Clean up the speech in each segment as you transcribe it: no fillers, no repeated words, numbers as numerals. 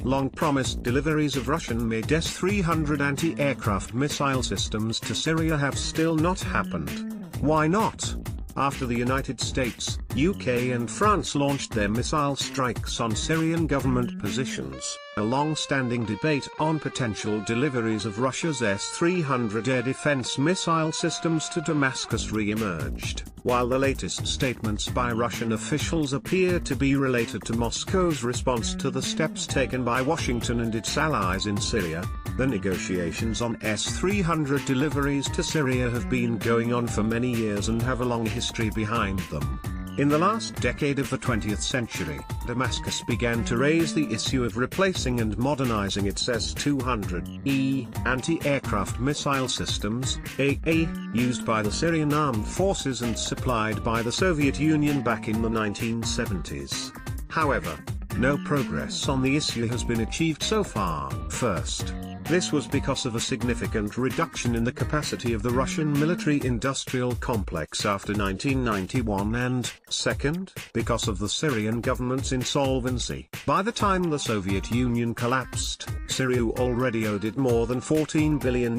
long-promised deliveries of Russian-made S-300 anti-aircraft missile systems to Syria have still not happened. Why not? After the United States, UK and France launched their missile strikes on Syrian government positions, a long-standing debate on potential deliveries of Russia's S-300 air defense missile systems to Damascus re-emerged. While the latest statements by Russian officials appear to be related to Moscow's response to the steps taken by Washington and its allies in Syria, the negotiations on S-300 deliveries to Syria have been going on for many years and have a long history behind them. In the last decade of the 20th century, Damascus began to raise the issue of replacing and modernizing its S-200E anti-aircraft missile systems, AA, used by the Syrian armed forces and supplied by the Soviet Union back in the 1970s. However, no progress on the issue has been achieved so far. First, this was because of a significant reduction in the capacity of the Russian military-industrial complex after 1991 and, second, because of the Syrian government's insolvency. By the time the Soviet Union collapsed, Syria already owed it more than $14 billion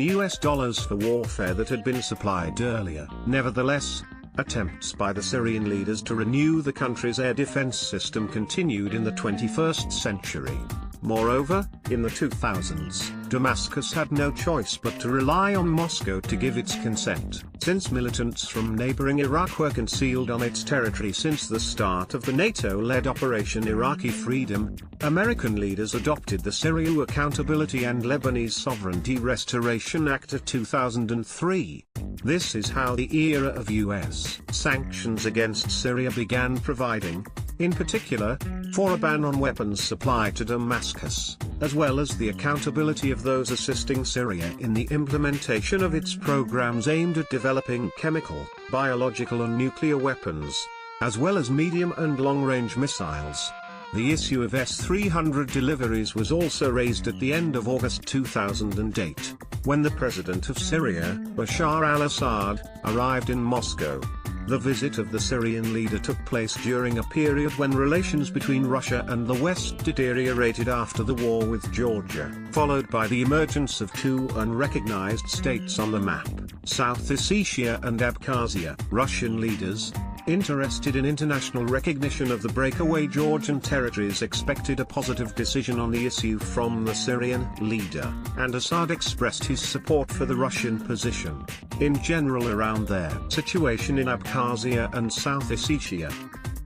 for warfare that had been supplied earlier. Nevertheless, attempts by the Syrian leaders to renew the country's air defense system continued in the 21st century. Moreover, in the 2000s, Damascus had no choice but to rely on Moscow to give its consent. Since militants from neighboring Iraq were concealed on its territory since the start of the NATO-led Operation Iraqi Freedom, American leaders adopted the Syria Accountability and Lebanese Sovereignty Restoration Act of 2003. This is how the era of U.S. sanctions against Syria began, providing, in particular, for a ban on weapons supply to Damascus, as well as the accountability of those assisting Syria in the implementation of its programs aimed at developing chemical, biological and nuclear weapons, as well as medium and long-range missiles. The issue of S-300 deliveries was also raised at the end of August 2008, when the president of Syria, Bashar al-Assad, arrived in Moscow. The visit of the Syrian leader took place during a period when relations between Russia and the West deteriorated after the war with Georgia, followed by the emergence of two unrecognized states on the map, South Ossetia and Abkhazia. Russian leaders, interested in international recognition of the breakaway Georgian territories, expected a positive decision on the issue from the Syrian leader, and Assad expressed his support for the Russian position, in general around their situation in Abkhazia and South Ossetia.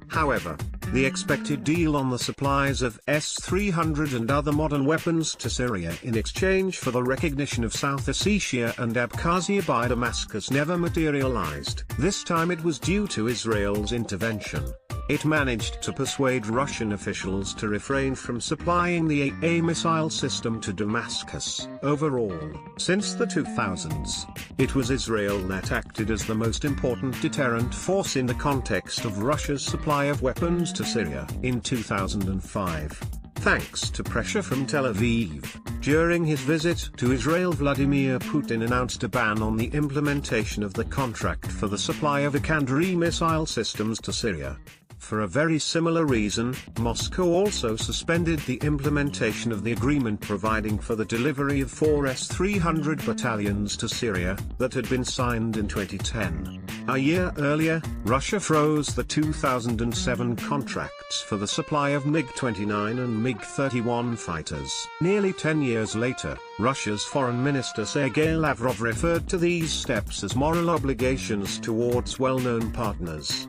However, the expected deal on the supplies of S-300 and other modern weapons to Syria in exchange for the recognition of South Ossetia and Abkhazia by Damascus never materialized. This time it was due to Israel's intervention. It managed to persuade Russian officials to refrain from supplying the AA missile system to Damascus. Overall, since the 2000s, it was Israel that acted as the most important deterrent force in the context of Russia's supply of weapons to Syria. In 2005, thanks to pressure from Tel Aviv, during his visit to Israel, Vladimir Putin announced a ban on the implementation of the contract for the supply of Iskander missile systems to Syria. For a very similar reason, Moscow also suspended the implementation of the agreement providing for the delivery of 4 S-300 battalions to Syria, that had been signed in 2010. A year earlier, Russia froze the 2007 contracts for the supply of MiG-29 and MiG-31 fighters. Nearly 10 years later, Russia's Foreign Minister Sergei Lavrov referred to these steps as moral obligations towards well-known partners.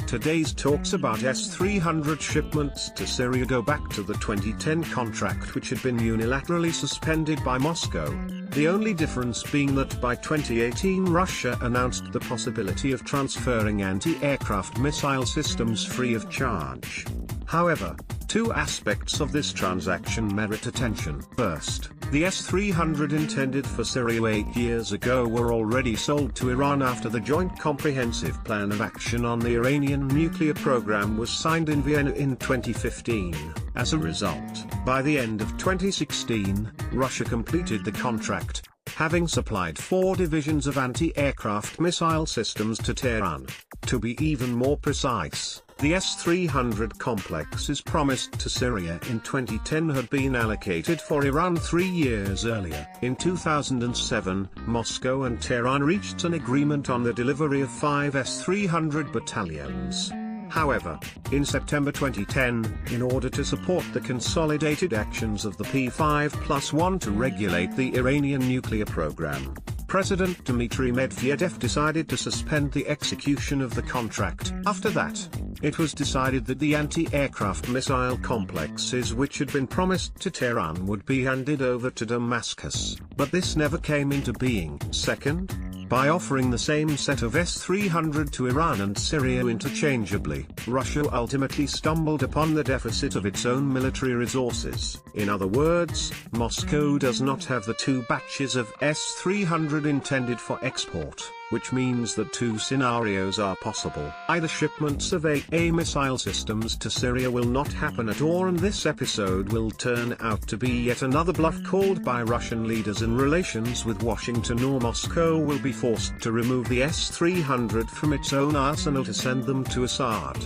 Today's talks about S-300 shipments to Syria go back to the 2010 contract, which had been unilaterally suspended by Moscow, the only difference being that by 2018 Russia announced the possibility of transferring anti-aircraft missile systems free of charge. However, two aspects of this transaction merit attention. First, the S-300 intended for Syria 8 years ago were already sold to Iran after the Joint Comprehensive Plan of Action on the Iranian nuclear program was signed in Vienna in 2015. As a result, by the end of 2016, Russia completed the contract, having supplied 4 divisions of anti-aircraft missile systems to Tehran. To be even more precise, The S-300 complexes promised to Syria in 2010 had been allocated for Iran 3 years earlier. In 2007, Moscow and Tehran reached an agreement on the delivery of 5 S-300 battalions. However, in September 2010, in order to support the consolidated actions of the P5+1 to regulate the Iranian nuclear program, President Dmitry Medvedev decided to suspend the execution of the contract. After that, it was decided that the anti-aircraft missile complexes which had been promised to Tehran would be handed over to Damascus, but this never came into being. Second, by offering the same set of S-300 to Iran and Syria interchangeably, Russia ultimately stumbled upon the deficit of its own military resources. In other words, Moscow does not have the 2 batches of S-300 intended for export, which means that 2 scenarios are possible. Either shipments of AA missile systems to Syria will not happen at all, and this episode will turn out to be yet another bluff called by Russian leaders in relations with Washington, or Moscow will be forced to remove the S-300 from its own arsenal to send them to Assad.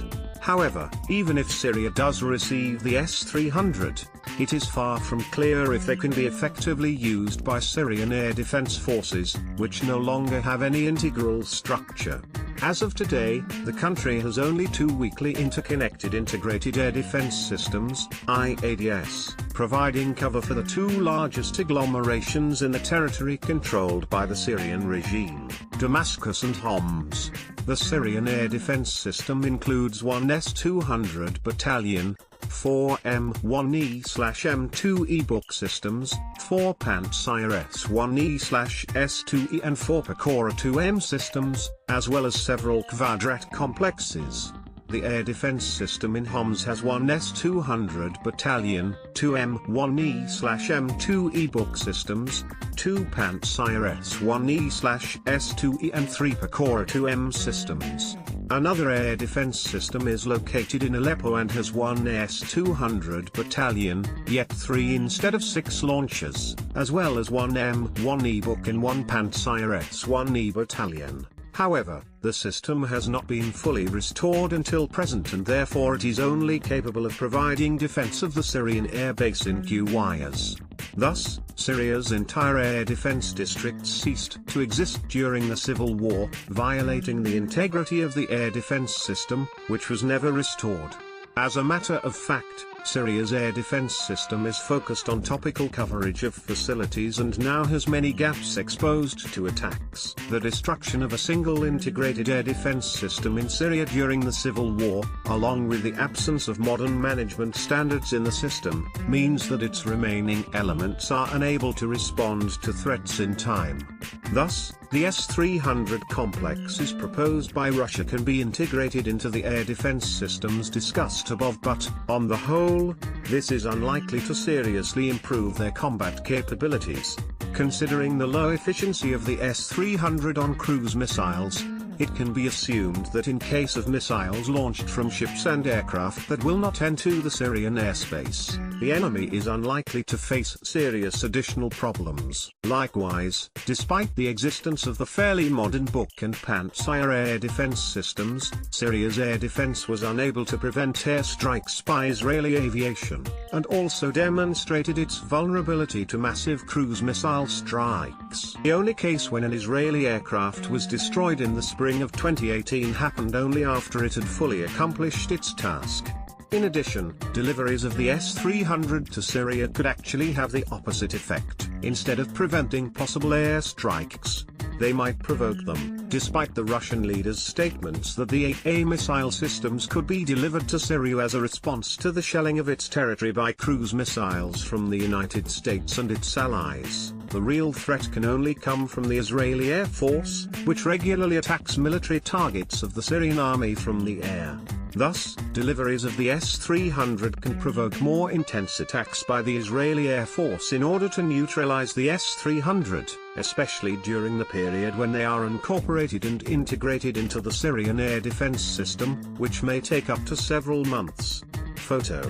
However, even if Syria does receive the S-300, it is far from clear if they can be effectively used by Syrian air defense forces, which no longer have any integral structure. As of today, the country has only 2 weakly interconnected integrated air defense systems, IADS, providing cover for the 2 largest agglomerations in the territory controlled by the Syrian regime, Damascus and Homs. The Syrian air defense system includes 1 S-200 battalion, 4 M1E/M2E book systems, 4 Pantsir S-1E/S2E and 4 Pechora 2M systems, as well as several Kvadrat complexes. The air defense system in Homs has 1 S-200 battalion, 2 M1E/M2E book systems, 2 Pantsir S-1E/S2E and 3 Pechora 2M systems. Another air defense system is located in Aleppo and has 1 S-200 battalion, yet 3 instead of 6 launchers, as well as 1 M1E book and 1 Pantsir S-1E battalion. However, the system has not been fully restored until present, and therefore it is only capable of providing defense of the Syrian air base in Qiyas. Thus, Syria's entire air defense districts ceased to exist during the civil war, violating the integrity of the air defense system, which was never restored. As a matter of fact, Syria's air defense system is focused on topical coverage of facilities and now has many gaps exposed to attacks. The destruction of a single integrated air defense system in Syria during the civil war, along with the absence of modern management standards in the system, means that its remaining elements are unable to respond to threats in time. Thus, the S-300 complexes proposed by Russia can be integrated into the air defense systems discussed above, but, on the whole, this is unlikely to seriously improve their combat capabilities. Considering the low efficiency of the S-300 on cruise missiles, it can be assumed that in case of missiles launched from ships and aircraft that will not enter the Syrian airspace, the enemy is unlikely to face serious additional problems. Likewise, despite the existence of the fairly modern book and Pantsir air defense systems, Syria's air defense was unable to prevent airstrikes by Israeli aviation, and also demonstrated its vulnerability to massive cruise missile strikes. The only case when an Israeli aircraft was destroyed in the spring of 2018 happened only after it had fully accomplished its task. In addition, deliveries of the S-300 to Syria could actually have the opposite effect. Instead of preventing possible airstrikes, they might provoke them. Despite the Russian leader's statements that the AA missile systems could be delivered to Syria as a response to the shelling of its territory by cruise missiles from the United States and its allies, the real threat can only come from the Israeli Air Force, which regularly attacks military targets of the Syrian army from the air. Thus, deliveries of the S-300 can provoke more intense attacks by the Israeli Air Force in order to neutralize the S-300, especially during the period when they are incorporated and integrated into the Syrian air defense system, which may take up to several months. Photo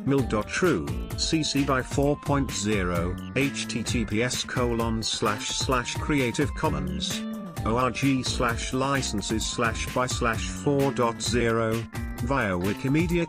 mil.true, CC by 4.0, https://Creative Commons. org/licenses/by/4.0 via Wikimedia.